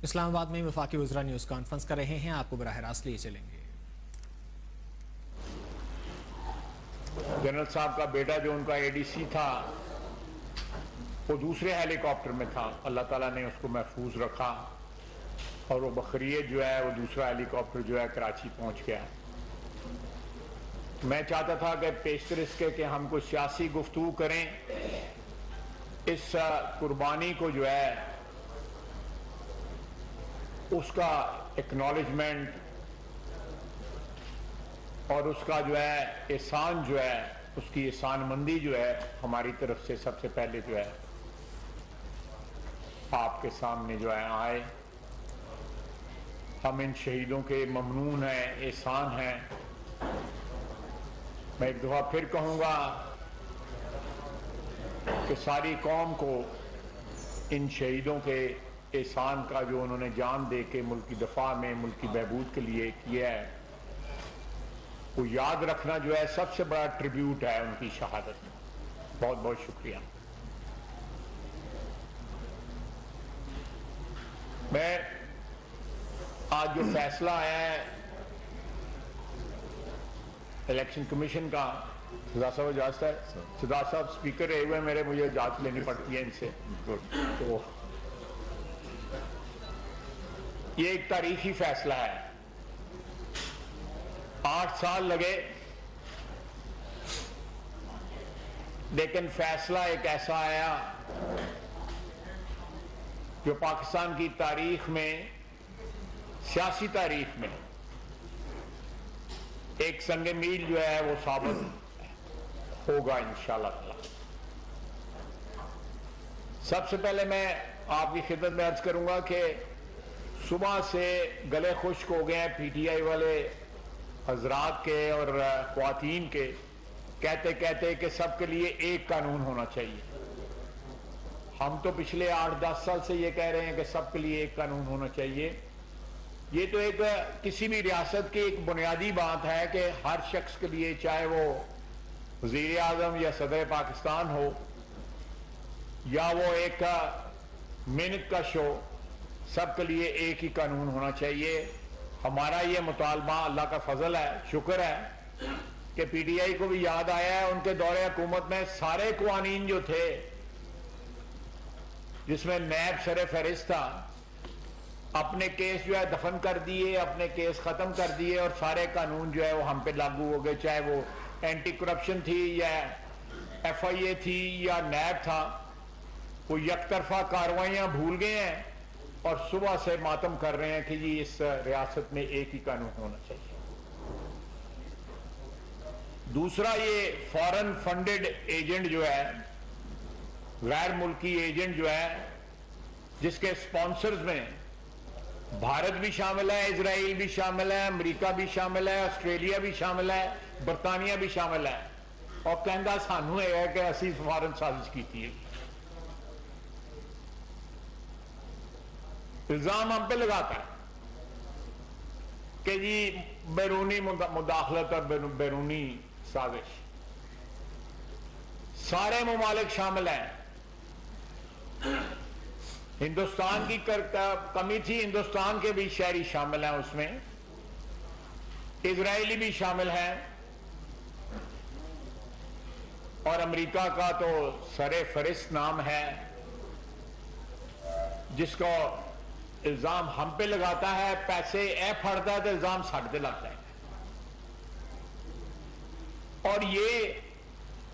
اسلام آباد میں وفاقی وزراء نیوز کانفرنس کر رہے ہیں، آپ کو براہ راست لیے چلیں گے۔ جنرل صاحب کا بیٹا جو ان کا اے ڈی سی تھا وہ دوسرے ہیلی کاپٹر میں تھا، اللہ تعالیٰ نے اس کو محفوظ رکھا اور وہ بقرعید جو ہے وہ دوسرا ہیلی کاپٹر جو ہے کراچی پہنچ گیا۔ میں چاہتا تھا کہ پیشتر اس کے کہ ہم کوئی سیاسی گفتگو کریں، اس قربانی کو جو ہے اس کا اکنالجمنٹ اور اس کا جو ہے احسان جو ہے اس کی احسان مندی جو ہے ہماری طرف سے سب سے پہلے جو ہے آپ کے سامنے جو ہے آئے۔ ہم ان شہیدوں کے ممنون ہیں، احسان ہیں۔ میں ایک دفعہ پھر کہوں گا کہ ساری قوم کو ان شہیدوں کے احسان کا جو انہوں نے جان دے کے ملک کی دفاع میں، ملک کی بہبود کے لیے کیا ہے، وہ یاد رکھنا جو ہے سب سے بڑا ٹریبیوٹ ہے ان کی شہادت میں۔ بہت بہت شکریہ۔ میں آج جو فیصلہ آیا ہے الیکشن کمیشن کا، سردار صاحب اجازت ہے؟ سردار صاحب اسپیکر رہے ہوئے میرے، مجھے اجازت لینی پڑتی ہے ان سے۔ تو یہ ایک تاریخی فیصلہ ہے۔ 8 سال لگے لیکن فیصلہ ایک ایسا آیا جو پاکستان کی تاریخ میں، سیاسی تاریخ میں ایک سنگ میل جو ہے وہ ثابت ہوگا انشاءاللہ تعالی۔ سب سے پہلے میں آپ کی خدمت میں عرض کروں گا کہ صبح سے گلے خشک ہو گئے ہیں پی ٹی آئی والے حضرات کے اور خواتین کے، کہتے کہتے کہ سب کے لیے ایک قانون ہونا چاہیے۔ ہم تو پچھلے 8-10 سال سے یہ کہہ رہے ہیں کہ سب کے لیے ایک قانون ہونا چاہیے۔ یہ تو ایک کسی بھی ریاست کی ایک بنیادی بات ہے کہ ہر شخص کے لیے، چاہے وہ وزیر اعظم یا صدر پاکستان ہو یا وہ ایک محنت کش ہو، سب کے لیے ایک ہی قانون ہونا چاہیے۔ ہمارا یہ مطالبہ، اللہ کا فضل ہے، شکر ہے کہ پی ٹی آئی کو بھی یاد آیا ہے۔ ان کے دور حکومت میں سارے قوانین جو تھے جس میں نیب سر فہرست تھا، اپنے کیس جو ہے دفن کر دیے، اپنے کیس ختم کر دیے اور سارے قانون جو ہے وہ ہم پہ لاگو ہو گئے، چاہے وہ اینٹی کرپشن تھی یا ایف آئی اے تھی یا نیب تھا۔ وہ یک طرفہ کاروائیاں بھول گئے ہیں اور صبح سے ماتم کر رہے ہیں کہ جی اس ریاست میں ایک ہی قانون ہونا چاہیے۔ دوسرا، یہ فارن فنڈڈ ایجنٹ جو ہے، غیر ملکی ایجنٹ جو ہے، جس کے سپانسرز میں بھارت بھی شامل ہے، اسرائیل بھی شامل ہے، امریکہ بھی شامل ہے، آسٹریلیا بھی شامل ہے، برطانیہ بھی شامل ہے، اور کہندہ سانو ہے کہ اسی فارن سازش کی تھی۔ الزام ہم پہ لگاتا ہے کہ جی بیرونی مداخلت اور بیرونی سازش۔ سارے ممالک شامل ہیں۔ ہندوستان کی کمی تھی، ہندوستان کے بھی شہری شامل ہیں اس میں، اسرائیلی بھی شامل ہیں، اور امریکہ کا تو سر فہرست نام ہے جس کو الزام ہم پہ لگاتا ہے، پیسے اے پھڑتا ہے تو الزام ساڑھتے لگتا ہے۔ اور یہ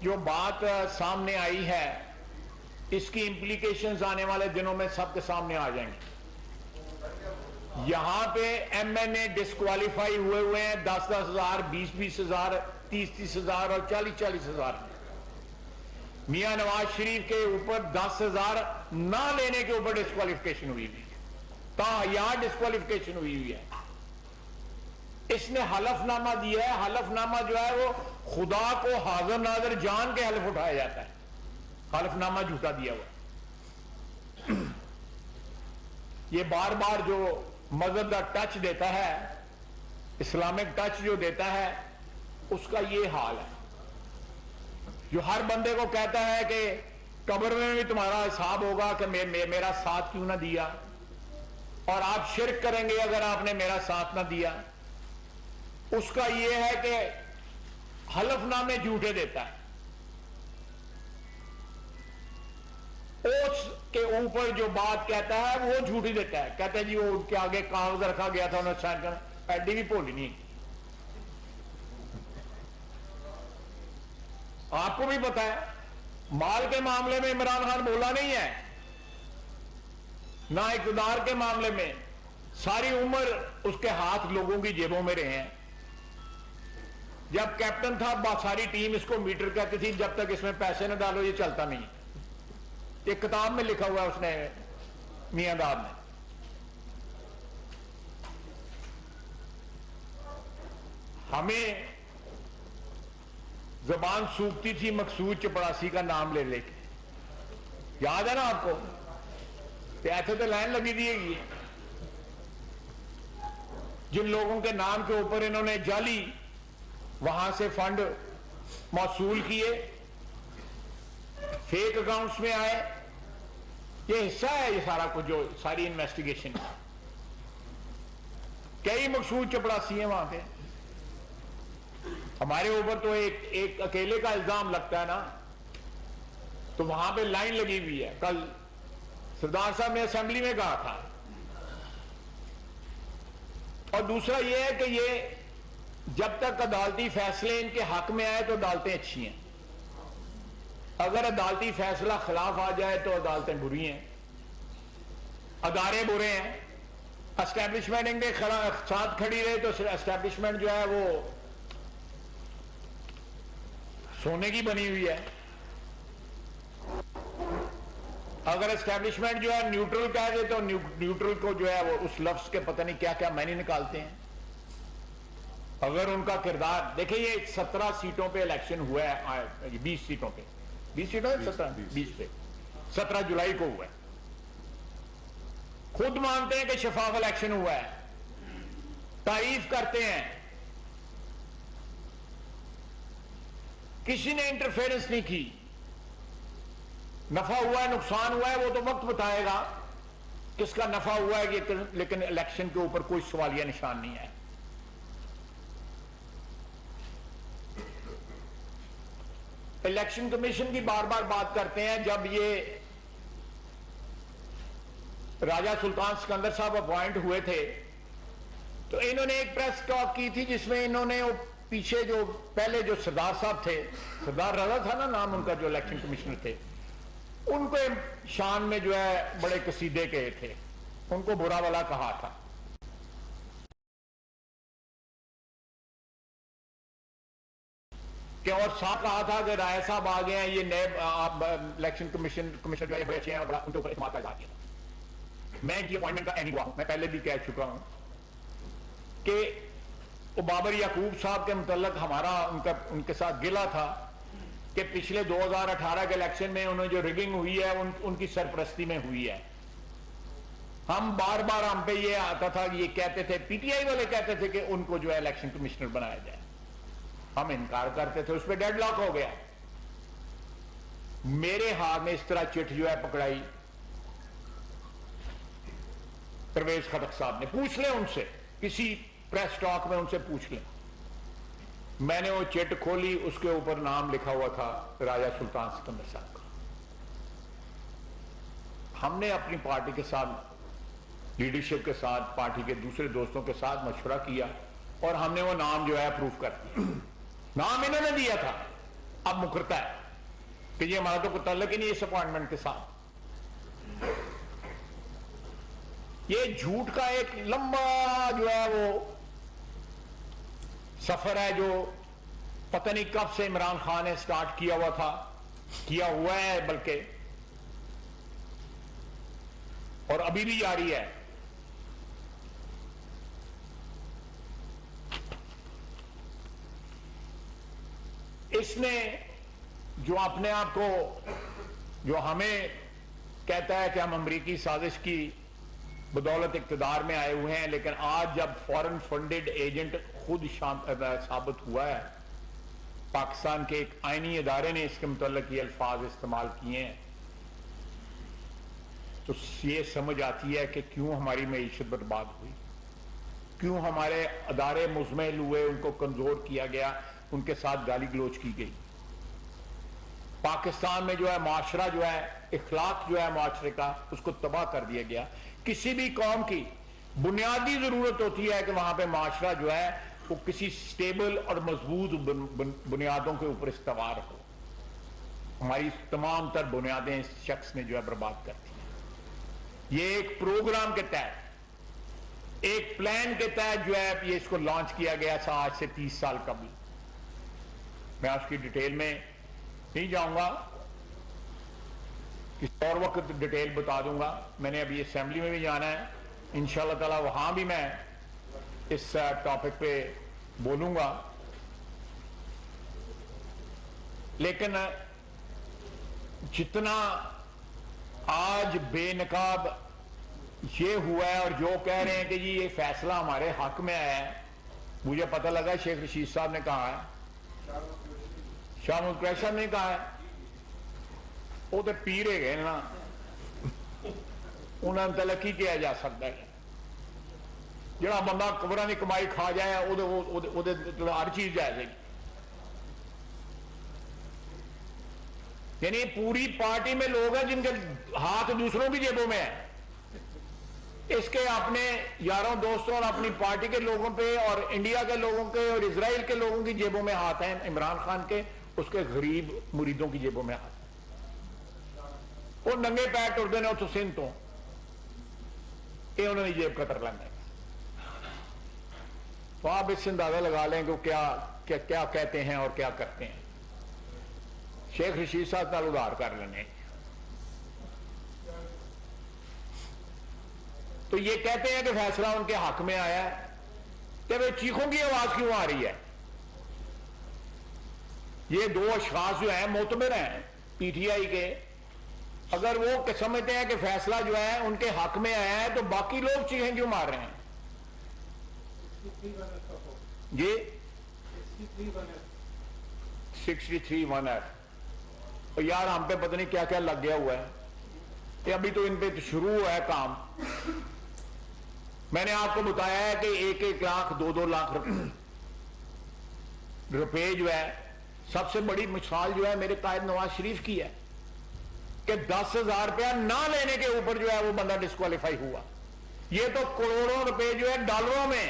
جو بات سامنے آئی ہے اس کی امپلیکیشنز آنے والے دنوں میں سب کے سامنے آ جائیں گے۔ یہاں پہ ایم این اے ڈسکوالیفائی ہوئے ہیں 10-10 ہزار، 20-20 ہزار، 30-30 ہزار اور 40-40 ہزار۔ میاں نواز شریف کے اوپر 10 ہزار نہ لینے کے اوپر ڈسکوالیفکیشن ہوئی ہے، تاحیات ڈسکوالیفکیشن ہوئی ہے۔ اس نے حلف نامہ دیا ہے، حلف نامہ جو ہے وہ خدا کو حاضر ناظر جان کے حلف اٹھایا جاتا ہے، حلف نامہ جھوٹا دیا ہوا۔ یہ بار بار جو مذہب کا ٹچ دیتا ہے، اسلامک ٹچ جو دیتا ہے، اس کا یہ حال ہے، جو ہر بندے کو کہتا ہے کہ قبر میں بھی تمہارا حساب ہوگا کہ میرا ساتھ کیوں نہ دیا، اور آپ شرک کریں گے اگر آپ نے میرا ساتھ نہ دیا. اس کا یہ ہے کہ حلف نامے جھوٹے دیتا ہے. اس کے اوپر جو بات کہتا ہے وہ جھوٹی دیتا ہے. کہتا ہے جی وہ ان کے آگے کاغذ رکھا گیا تھا انہوں نے سائن کرنا, ایڈی بھی بھولی نہیں. آپ کو بھی پتا ہے مال کے معاملے میں عمران خان بولا نہیں ہے, نہ اقتدار کے معاملے میں. ساری عمر اس کے ہاتھ لوگوں کی جیبوں میں رہے ہیں. جب کیپٹن تھا ساری ٹیم اس کو میٹر کہتی تھی, جب تک اس میں پیسے نہ ڈالو یہ چلتا نہیں. یہ کتاب میں لکھا ہوا ہے اس نے, میاں داد نے. ہمیں زبان سوکھتی تھی مقصود چپڑاسی کا نام لے لے کے, یاد ہے نا آپ کو؟ ایسے تو لائن لگی دی گئی. جن لوگوں کے نام کے اوپر انہوں نے جعلی وہاں سے فنڈ موصول کیے, فیک اکاؤنٹس میں آئے, یہ حصہ ہے یہ سارا کچھ جو ساری انویسٹیگیشن. کئی مقصود چپڑاسی ہیں وہاں پہ. ہمارے اوپر تو ایک اکیلے کا الزام لگتا ہے نا, تو وہاں پہ لائن لگی ہوئی ہے. کل سردار صاحب نے اسمبلی میں کہا تھا. اور دوسرا یہ ہے کہ یہ جب تک عدالتی فیصلے ان کے حق میں آئے تو عدالتیں اچھی ہیں, اگر عدالتی فیصلہ خلاف آ جائے تو عدالتیں بری ہیں, ادارے برے ہیں. اسٹیبلشمنٹ ان کے ساتھ کھڑی رہے تو اسٹیبلشمنٹ جو ہے وہ سونے کی بنی ہوئی ہے. اگر اسٹیبلشمنٹ جو ہے نیوٹرل کہہ دے تو نیوٹرل کو جو ہے وہ اس لفظ کے پتہ نہیں کیا کیا معنی نکالتے ہیں. اگر ان کا کردار دیکھیں, یہ 17 سیٹوں پہ الیکشن ہوا ہے, 20 سیٹوں پہ, 20 سیٹوں پہ 20 پہ 17 جولائی کو ہوا ہے. خود مانتے ہیں کہ شفاف الیکشن ہوا ہے, تعریف کرتے ہیں. کسی نے انٹرفیئرنس نہیں کی. نفع ہوا ہے نقصان ہوا ہے وہ تو وقت بتائے گا کس کا نفع ہوا ہے, لیکن الیکشن کے اوپر کوئی سوالیہ نشان نہیں ہے. الیکشن کمیشن کی بار بار بات کرتے ہیں. جب یہ راجہ سلطان سکندر صاحب اپوائنٹ ہوئے تھے تو انہوں نے ایک پریس ٹاک کی تھی جس میں انہوں نے پیچھے جو پہلے جو سردار صاحب تھے, سردار رضا تھا نا نام ان کا, جو الیکشن کمشنر تھے, ان کو شان میں جو ہے بڑے قصیدے کہے تھے, ان کو برا بلا کہا تھا. کہ اور ساتھ کہا تھا کہ رائے صاحب آ گئے ہیں, یہ نئے الیکشن کمیشن جو ہے بچے ہیں, ان کے اوپر اعتماد کا اظہار کیا. میں ان کی اپوائنٹمنٹ کا اینی ہوا ہوں, میں پہلے بھی کہہ چکا ہوں کہ بابر یعقوب صاحب کے متعلق ہمارا ان کے ساتھ گلہ تھا کہ پچھلے 2018 کے الیکشن میں انہوں جو ریگنگ ہوئی ہے ان کی سرپرستی میں ہوئی ہے. ہم بار بار ہم پہ یہ آتا تھا, یہ کہتے تھے, پی ٹی آئی والے کہتے تھے کہ ان کو جو ہے الیکشن کمشنر بنایا جائے. ہم انکار کرتے تھے, اس پہ ڈیڈ لاک ہو گیا. میرے ہاتھ میں اس طرح چٹ جو ہے پکڑائی پرویز خٹک صاحب نے. پوچھ لیں ان سے, کسی پریس ٹاک میں ان سے پوچھ لیں. میں نے وہ چٹ کھولی, اس کے اوپر نام لکھا ہوا تھا راجہ سلطان سکندر صاحب کا. ہم نے اپنی پارٹی کے ساتھ, لیڈرشپ کے ساتھ, پارٹی کے دوسرے دوستوں کے ساتھ مشورہ کیا اور ہم نے وہ نام جو ہے اپروو کر دیا. نام انہوں نے دیا تھا, اب مکرتا ہے کہ یہ ہمارا تو کوئی تعلق ہی نہیں اس اپوائنٹمنٹ کے ساتھ. یہ جھوٹ کا ایک لمبا جو ہے وہ سفر ہے جو پتہ نہیں کب سے عمران خان نے سٹارٹ کیا ہوا تھا, کیا ہوا ہے بلکہ, اور ابھی بھی جاری ہے. اس نے جو اپنے آپ کو, جو ہمیں کہتا ہے کہ ہم امریکی سازش کی بدولت اقتدار میں آئے ہوئے ہیں, لیکن آج جب فورن فنڈڈ ایجنٹ خود ثابت ہوا ہے, پاکستان کے ایک آئینی ادارے نے اس کے متعلق یہ الفاظ استعمال کیے ہیں, تو یہ سمجھ آتی ہے کہ کیوں ہماری معیشت برباد ہوئی، کیوں ہمارے ادارے مزمحل ہوئے، ان کو کمزور کیا گیا، ان کے ساتھ گالی گلوچ کی گئی۔ پاکستان میں جو ہے معاشرہ جو ہے، اخلاق جو ہے معاشرے کا، اس کو تباہ کر دیا گیا۔ کسی بھی قوم کی بنیادی ضرورت ہوتی ہے کہ وہاں پہ معاشرہ جو ہے وہ کسی سٹیبل اور مضبوط بنیادوں کے اوپر استوار ہو۔ ہماری تمام تر بنیادیں اس شخص نے جو ہے برباد کر دی۔ یہ ایک پروگرام کے تحت، ایک پلان کے تحت جو ہے یہ اس کو لانچ کیا گیا تھا آج سے 30 سال قبل۔ میں اس کی ڈیٹیل میں نہیں جاؤں گا، کسی اور وقت ڈیٹیل بتا دوں گا۔ میں نے ابھی اسمبلی میں بھی جانا ہے، انشاءاللہ تعالی وہاں بھی میں اس ٹاپک پہ بولوں گا۔ لیکن جتنا آج بے نقاب یہ ہوا ہے اور جو کہہ رہے ہیں کہ جی یہ فیصلہ ہمارے حق میں آیا ہے، مجھے پتہ لگا شیخ رشید صاحب نے کہا ہے، شاہ محمود قریشی صاحب نے کہا ہے، وہ تو پیرے گئے نا، انہوں نے تلقی کیا جا سکتا ہے۔ جڑا بندہ قبرہ کی کمائی کھا جائے ہر چیز جائے گی۔ یعنی پوری پارٹی میں لوگ ہیں جن کے ہاتھ دوسروں کی جیبوں میں ہیں، اس کے اپنے یاروں دوستوں اور اپنی پارٹی کے لوگوں پہ اور انڈیا کے لوگوں کے اور اسرائیل کے لوگوں کی جیبوں میں ہاتھ ہیں، عمران خان کے اس کے غریب مریدوں کی جیبوں میں ہاتھ ہیں۔ وہ ننگے پیر ٹرتے ہیں اتوں سندھ تو، یہ انہوں نے جیب قطر لینا ہے۔ تو آپ اس سے اندازہ لگا لیں کہ وہ کیا کہتے ہیں اور کیا کرتے ہیں۔ شیخ رشید صاحب نال ادھار کر لینے۔ تو یہ کہتے ہیں کہ فیصلہ ان کے حق میں آیا ہے، کہ وہ چیخوں کی آواز کیوں آ رہی ہے؟ یہ دو اشخاص جو ہیں معتبر ہیں پی ٹی آئی کے، اگر وہ سمجھتے ہیں کہ فیصلہ جو ہے ان کے حق میں آیا ہے تو باقی لوگ چیخیں کیوں مار رہے ہیں؟ جی 63(1)F یار ہم پہ پتہ نہیں کیا کیا لگ گیا ہوا ہے، کہ ابھی تو ان پہ شروع ہوا ہے کام۔ میں نے آپ کو بتایا ہے کہ 1-1 لاکھ 2-2 لاکھ روپے جو ہے، سب سے بڑی مثال جو ہے میرے قائد نواز شریف کی ہے کہ 10,000 روپیہ نہ لینے کے اوپر جو ہے وہ بندہ ڈسکوالیفائی ہوا۔ یہ تو کروڑوں روپے جو ہے ڈالروں میں،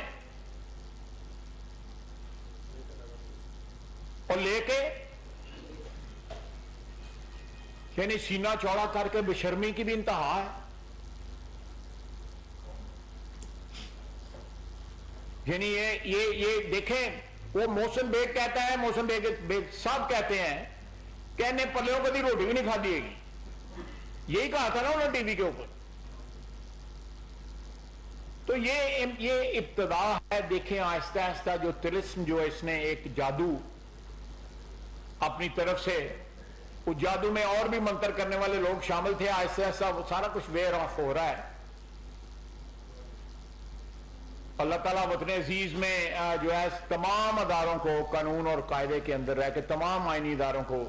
اور لے کے یعنی سینہ چوڑا کر کے بشرمی کی بھی انتہا ہے۔ یعنی یہ دیکھیں، وہ محسن بیگ کہتا ہے، محسن بیگ صاحب کہتے ہیں کہ انہیں پلےوں کبھی روٹی بھی نہیں کھا دیے گی، یہی کہا تھا نا انہوں نے ٹی وی کے اوپر۔ تو یہ ابتدا ہے۔ دیکھیں آہستہ آہستہ جو طلسم جو اس نے ایک جادو اپنی طرف سے، اس جادو میں اور بھی منتر کرنے والے لوگ شامل تھے، آہستہ آہستہ وہ سارا کچھ ویئر آف ہو رہا ہے۔ اللہ تعالیٰ وطن عزیز میں جو ہے تمام اداروں کو قانون اور قاعدے کے اندر رہ کے تمام آئینی اداروں کو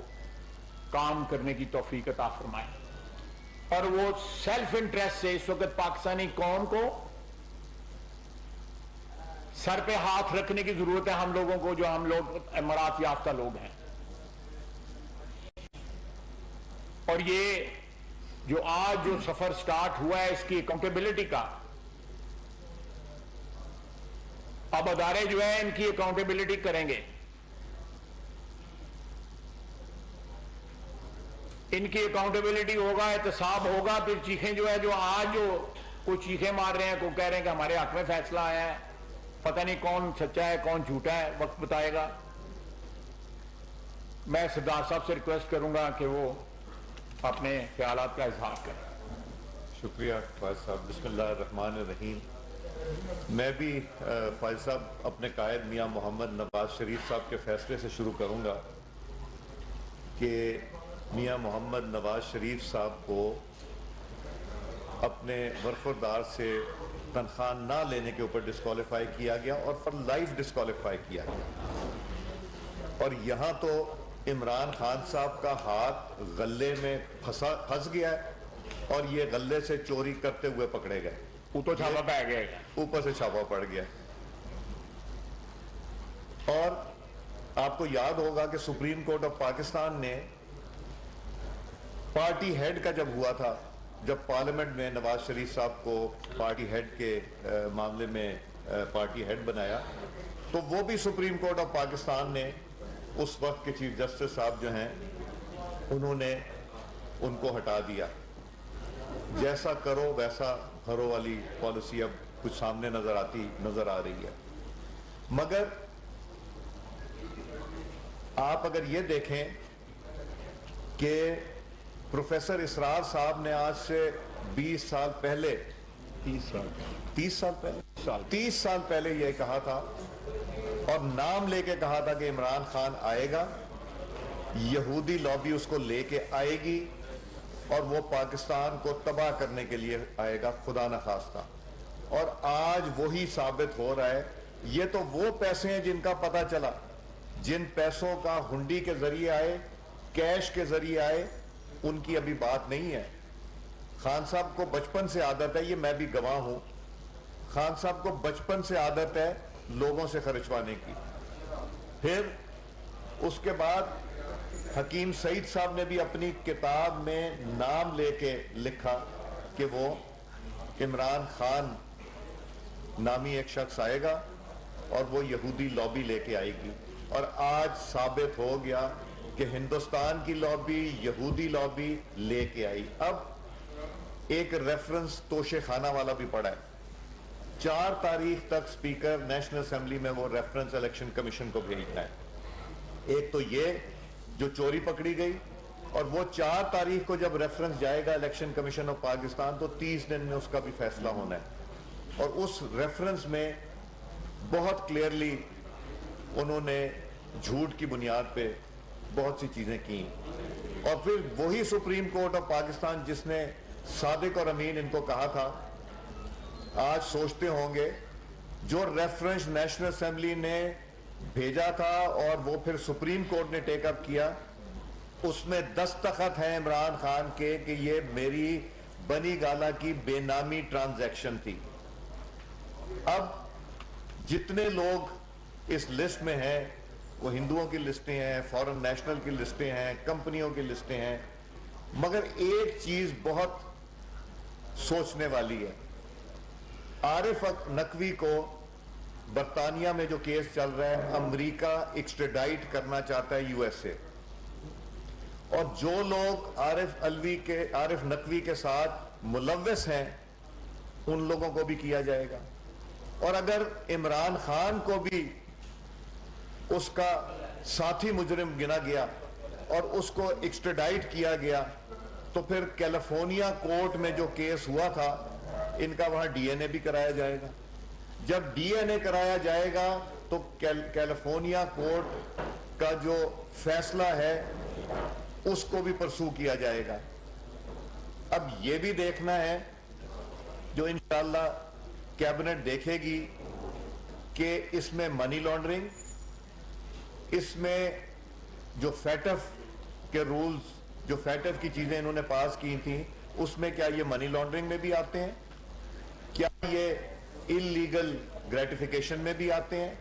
کام کرنے کی توفیق عطا فرمائے، اور وہ سیلف انٹرسٹ سے اس وقت پاکستانی قوم کو سر پہ ہاتھ رکھنے کی ضرورت ہے، ہم لوگوں کو، جو ہم لوگ امارات یافتہ لوگ ہیں۔ اور یہ جو آج جو سفر سٹارٹ ہوا ہے اس کی اکاؤنٹیبلٹی کا، اب ادارے جو ہیں ان کی اکاؤنٹیبلٹی کریں گے، ان کی اکاؤنٹیبلٹی ہوگا، احتساب ہوگا۔ پھر چیخیں جو ہے، جو آج جو کوئی چیخیں مار رہے ہیں، کوئی کہہ رہے ہیں کہ ہمارے حق میں فیصلہ آیا ہے، پتہ نہیں کون سچا ہے کون جھوٹا ہے، وقت بتائے گا۔ میں سردار صاحب سے ریکویسٹ کروں گا کہ وہ اپنے خیالات کا اظہار کریں۔ شکریہ فائز صاحب۔ بسم اللہ الرحمن الرحیم۔ میں بھی فائز صاحب اپنے قائد میاں محمد نواز شریف صاحب کے فیصلے سے شروع کروں گا کہ میاں محمد نواز شریف صاحب کو اپنے برخوردار سے تنخواہ نہ لینے کے اوپر ڈسکوالیفائی کیا گیا اور فار لائف ڈسکوالیفائی کیا گیا، اور یہاں تو عمران خان صاحب کا ہاتھ غلے میں پھنس گیا ہے اور یہ غلے سے چوری کرتے ہوئے پکڑے گئے. اتو چھاپا پہ گئے. اوپر سے چھاپا پڑ گیا. اور آپ کو یاد ہوگا کہ سپریم کورٹ آف پاکستان نے پارٹی ہیڈ کا جب ہوا تھا، جب پارلیمنٹ میں نواز شریف صاحب کو پارٹی ہیڈ کے معاملے میں پارٹی ہیڈ بنایا، تو وہ بھی سپریم کورٹ آف پاکستان نے اس وقت کے چیف جسٹس صاحب جو ہیں انہوں نے ان کو ہٹا دیا. جیسا کرو ویسا بھرو والی پالیسی اب کچھ سامنے نظر آ رہی ہے. مگر آپ اگر یہ دیکھیں کہ پروفیسر اسرار صاحب نے آج سے 20 سال پہلے 30 سال پہلے یہ کہا تھا اور نام لے کے کہا تھا کہ عمران خان آئے گا، یہودی لابی اس کو لے کے آئے گی اور وہ پاکستان کو تباہ کرنے کے لیے آئے گا، خدا نخواستہ. اور آج وہی ثابت ہو رہا ہے. یہ تو وہ پیسے ہیں جن کا پتہ چلا، جن پیسوں کا ہنڈی کے ذریعے آئے، کیش کے ذریعے آئے، ان کی ابھی بات نہیں ہے. خان صاحب کو بچپن سے عادت ہے، یہ میں بھی گواہ ہوں، خان صاحب کو بچپن سے عادت ہے لوگوں سے خرچوانے کی. پھر اس کے بعد حکیم سعید صاحب نے بھی اپنی کتاب میں نام لے کے لکھا کہ وہ عمران خان نامی ایک شخص آئے گا اور وہ یہودی لابی لے کے آئے گی. اور آج ثابت ہو گیا کہ ہندوستان کی لابی یہودی لابی لے کے آئی. اب ایک ریفرنس توشے خانہ والا بھی پڑا ہے. 4 تاریخ تک سپیکر نیشنل اسمبلی میں وہ ریفرنس الیکشن کمیشن کو بھیجنا ہے. ایک تو یہ جو چوری پکڑی گئی، اور وہ 4 تاریخ کو جب ریفرنس جائے گا الیکشن کمیشن آف پاکستان تو 30 دن میں اس کا بھی فیصلہ ہونا ہے. اور اس ریفرنس میں بہت کلیئرلی انہوں نے جھوٹ کی بنیاد پہ بہت سی چیزیں کی. اور پھر وہی سپریم کورٹ آف پاکستان جس نے صادق اور امین ان کو کہا تھا، آج سوچتے ہوں گے جو ریفرنس نیشنل اسمبلی نے بھیجا تھا اور وہ پھر سپریم کورٹ نے ٹیک اپ کیا، اس میں دستخط ہیں عمران خان کے کہ یہ میری بنی گالا کی بے نامی ٹرانزیکشن تھی. اب جتنے لوگ اس لسٹ میں ہیں وہ ہندوؤں کی لسٹیں ہیں، فورن نیشنل کی لسٹیں ہیں، کمپنیوں کی لسٹیں ہیں. مگر ایک چیز بہت سوچنے والی ہے. عارف نقوی کو برطانیہ میں جو کیس چل رہا ہے، امریکہ ایکسٹریڈائٹ کرنا چاہتا ہے USA، اور جو لوگ عارف نقوی کے ساتھ ملوث ہیں ان لوگوں کو بھی کیا جائے گا. اور اگر عمران خان کو بھی اس کا ساتھی مجرم گنا گیا اور اس کو ایکسٹریڈائٹ کیا گیا تو پھر کیلیفورنیا کورٹ میں جو کیس ہوا تھا ان کا وہاں DNA بھی کرایا جائے گا. جب DNA کرایا جائے گا تو کیلیفورنیا کورٹ کا جو فیصلہ ہے اس کو بھی پرسو کیا جائے گا. اب یہ بھی دیکھنا ہے جو انشاءاللہ کیبنٹ دیکھے گی کہ اس میں منی لانڈرنگ، اس میں جو فیٹف کے رولز، جو فیٹف کی چیزیں انہوں نے پاس کی تھیں، اس میں کیا یہ منی لانڈرنگ میں بھی آتے ہیں، کیا یہ انلیگل گریٹیفیکیشن میں بھی آتے ہیں.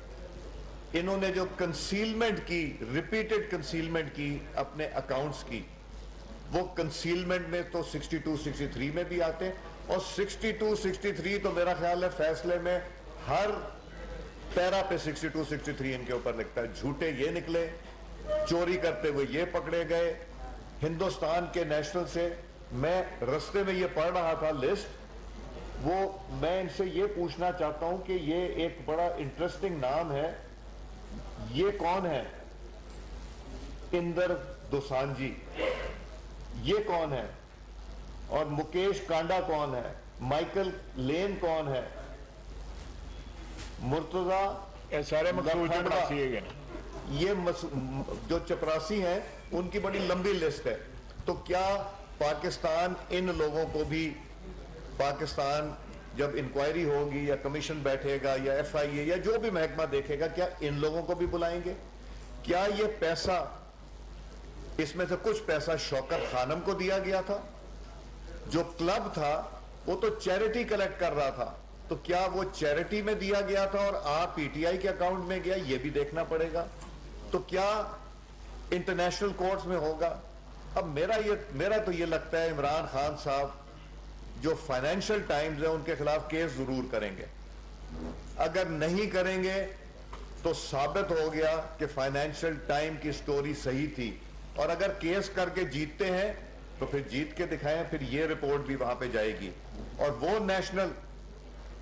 انہوں نے جو کنسیلمنٹ کی، ریپیٹڈ کنسیلمنٹ کی اپنے اکاؤنٹس کی، وہ کنسیلمنٹ میں تو 62-63 میں بھی آتے ہیں. اور 62-63 تو میرا خیال ہے فیصلے میں ہر پیرا پہ 62-63 ان کے اوپر لگتا ہے. جھوٹے یہ نکلے، چوری کرتے ہوئے یہ پکڑے گئے. ہندوستان کے نیشنل سے میں رستے میں یہ پڑھ رہا تھا لسٹ، وہ میں ان سے یہ پوچھنا چاہتا ہوں کہ یہ ایک بڑا انٹرسٹنگ نام ہے، یہ کون ہے؟ اندر دوسانجی، یہ کون ہے؟ اور مکیش کانڈا کون ہے؟ مائیکل لین کون ہے؟ مرتضی سارے مقصود چپراسی ہے. یہ جو چپراسی ہیں ان کی بڑی لمبی لسٹ ہے. تو کیا پاکستان ان لوگوں کو بھی، پاکستان جب انکوائری ہوگی یا کمیشن بیٹھے گا یا FIA یا جو بھی محکمہ دیکھے گا، کیا ان لوگوں کو بھی بلائیں گے؟ کیا یہ پیسہ، اس میں سے کچھ پیسہ شوکت خانم کو دیا گیا تھا؟ جو کلب تھا وہ تو چیریٹی کلیکٹ کر رہا تھا، تو کیا وہ چیریٹی میں دیا گیا تھا اور پی ٹی آئی کے اکاؤنٹ میں گیا؟ یہ بھی دیکھنا پڑے گا۔ تو کیا انٹرنیشنل کورٹس میں ہوگا؟ اب میرا تو یہ لگتا ہے عمران خان صاحب جو فائنینشیل ٹائمز ہیں ان کے خلاف کیس ضرور کریں گے۔ اگر نہیں کریں گے تو ثابت ہو گیا کہ فائنینشیل ٹائم کی سٹوری صحیح تھی، اور اگر کیس کر کے جیتتے ہیں تو پھر جیت کے دکھائیں، پھر یہ رپورٹ بھی وہاں پہ جائے گی، اور وہ نیشنل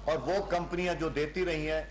اور وہ کمپنیاں جو دیتی رہی ہیں